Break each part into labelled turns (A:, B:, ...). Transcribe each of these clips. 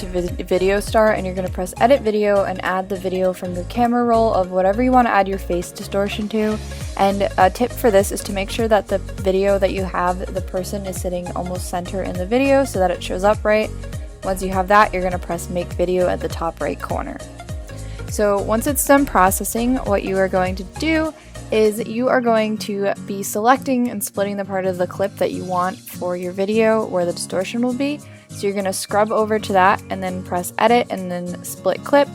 A: to Video Star, and you're going to press Edit Video and add the video from your camera roll of whatever you want to add your face distortion to. And a tip for this is to make sure that the video that you have, the person is sitting almost center in the video so that it shows up right. Once you have that, you're going to press Make Video at the top right corner. So once it's done processing, what you are going to do is you are going to be selecting and splitting the part of the clip that you want for your video where the distortion will be. So you're going to scrub over to that and then press Edit and then Split Clip,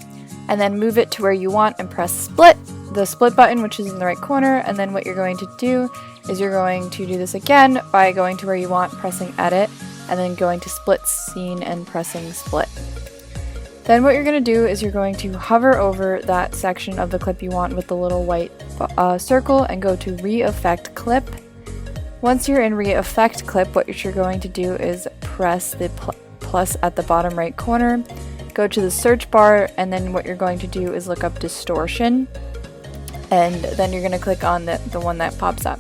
A: and then move it to where you want and press Split, the split button, which is in the right corner. And then what you're going to do is you're going to do this again by going to where you want, pressing Edit, and then going to Split Scene and pressing Split. Then what you're going to do is you're going to hover over that section of the clip you want with the little white circle and go to Re-Effect Clip. Once you're in Re-Effect Clip, what you're going to do is press the plus at the bottom right corner, go to the search bar, and then what you're going to do is look up Distortion, and then you're going to click on the one that pops up.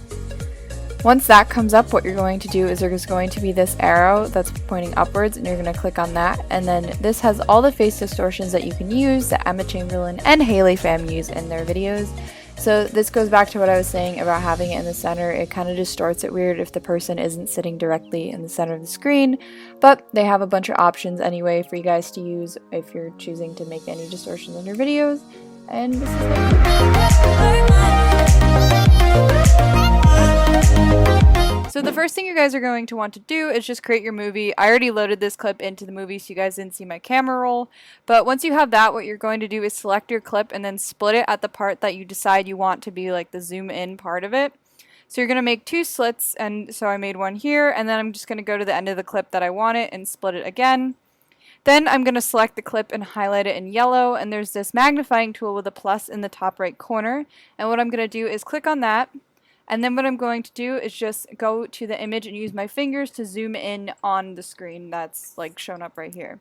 A: Once that comes up, what you're going to do is there's going to be this arrow that's pointing upwards, and you're going to click on that, and then this has all the face distortions that you can use that Emma Chamberlin and Haley Pham use in their videos. So this goes back to what I was saying about having it in the center. It kind of distorts it weird if the person isn't sitting directly in the center of the screen, but they have a bunch of options anyway for you guys to use if you're choosing to make any distortions in your videos. And this is So the first thing you guys are going to want to do is just create your movie. I already loaded this clip into the movie so you guys didn't see my camera roll. But once you have that, what you're going to do is select your clip and then split it at the part that you decide you want to be like the zoom in part of it. So you're going to make two slits, and so I made one here, and then I'm just going to go to the end of the clip that I want it and split it again. Then I'm going to select the clip and highlight it in yellow, and there's this magnifying tool with a plus in the top right corner. And what I'm going to do is click on that. And then what I'm going to do is just go to the image and use my fingers to zoom in on the screen that's like shown up right here.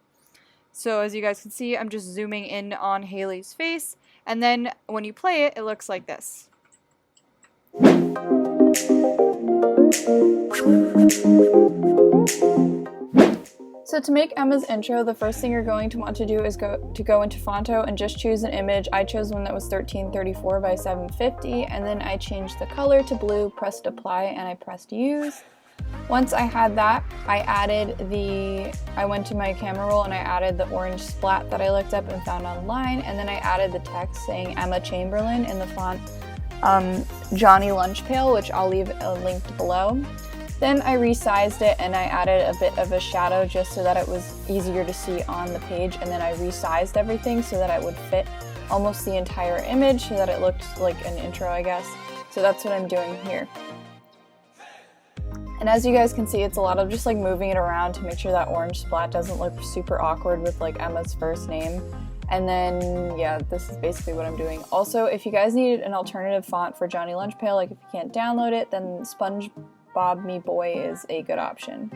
A: So as you guys can see, I'm just zooming in on Haley's face, and then when you play it, it looks like this. So to make Emma's intro, the first thing you're going to want to do is go into Fonto and just choose an image. I chose one that was 1334 by 750, and then I changed the color to blue, pressed apply, and I pressed use. Once I had that, I went to my camera roll and I added the orange splat that I looked up and found online, and then I added the text saying Emma Chamberlin in the font Johnny Lunchpail, which I'll leave linked below. Then I resized it and I added a bit of a shadow just so that it was easier to see on the page, and then I resized everything so that it would fit almost the entire image so that it looked like an intro, I guess. So that's what I'm doing here. And as you guys can see, it's a lot of just like moving it around to make sure that orange splat doesn't look super awkward with like Emma's first name. And then, yeah, this is basically what I'm doing. Also, if you guys need an alternative font for Johnny Lunchpail, like if you can't download it, then SpongeBob Me Boy is a good option.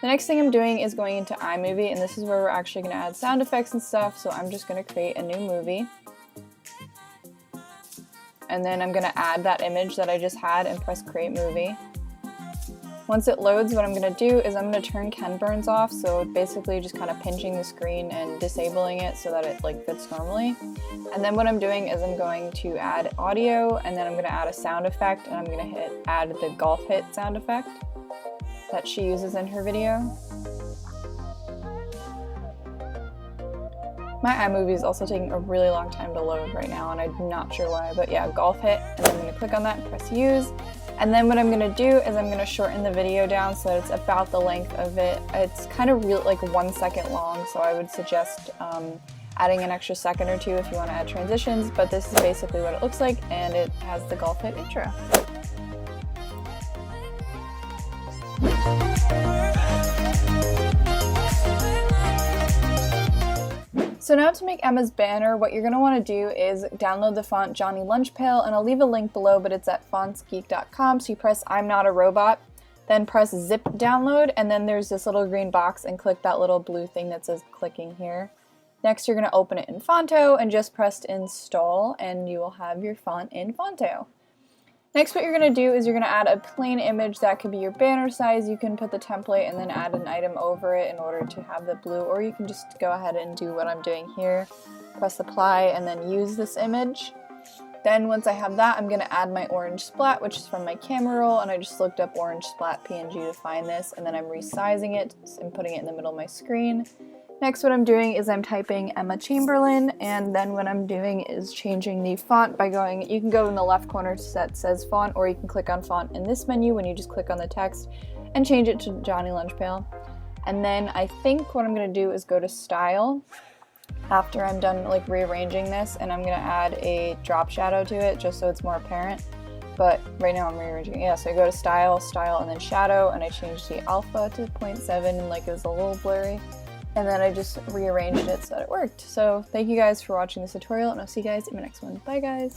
A: The next thing I'm doing is going into iMovie, and this is where we're actually going to add sound effects and stuff, so I'm just going to create a new movie. And then I'm going to add that image that I just had and press Create Movie. Once it loads, what I'm going to do is I'm going to turn Ken Burns off, so basically just kind of pinching the screen and disabling it so that it like fits normally. And then what I'm doing is I'm going to add audio, and then I'm going to add a sound effect, and I'm going to add the golf hit sound effect that she uses in her video. My iMovie is also taking a really long time to load right now, and I'm not sure why, but yeah, golf hit, and then I'm going to click on that and press use. And then what I'm going to do is I'm going to shorten the video down so that it's about the length of it. It's kind of like 1 second long, so I would suggest adding an extra second or two if you want to add transitions, but this is basically what it looks like, and it has the golf hit intro. So now to make Emma's banner, what you're going to want to do is download the font Johnny Lunchpail, and I'll leave a link below, but it's at fontsgeek.com. So you press I'm Not a Robot, then press zip download, and then there's this little green box, and click that little blue thing that says clicking here. Next you're going to open it in Fonto and just press install, and you will have your font in Fonto. Next, what you're going to do is you're going to add a plain image that could be your banner size. You can put the template and then add an item over it in order to have the blue, or you can just go ahead and do what I'm doing here. Press apply and then use this image. Then once I have that, I'm going to add my orange splat, which is from my camera roll, and I just looked up orange splat PNG to find this, and then I'm resizing it and putting it in the middle of my screen. Next, what I'm doing is I'm typing Emma Chamberlin, and then what I'm doing is changing the font by going, you can go in the left corner that says font, or you can click on font in this menu when you just click on the text and change it to Johnny Lunchpail. And then I think what I'm going to do is go to style after I'm done like rearranging this, and I'm going to add a drop shadow to it just so it's more apparent. But right now I'm rearranging it. Yeah, so I go to style, and then shadow, and I change the alpha to 0.7 and like it was a little blurry. And then I just rearranged it so that it worked. So thank you guys for watching this tutorial, and I'll see you guys in the next one. Bye guys!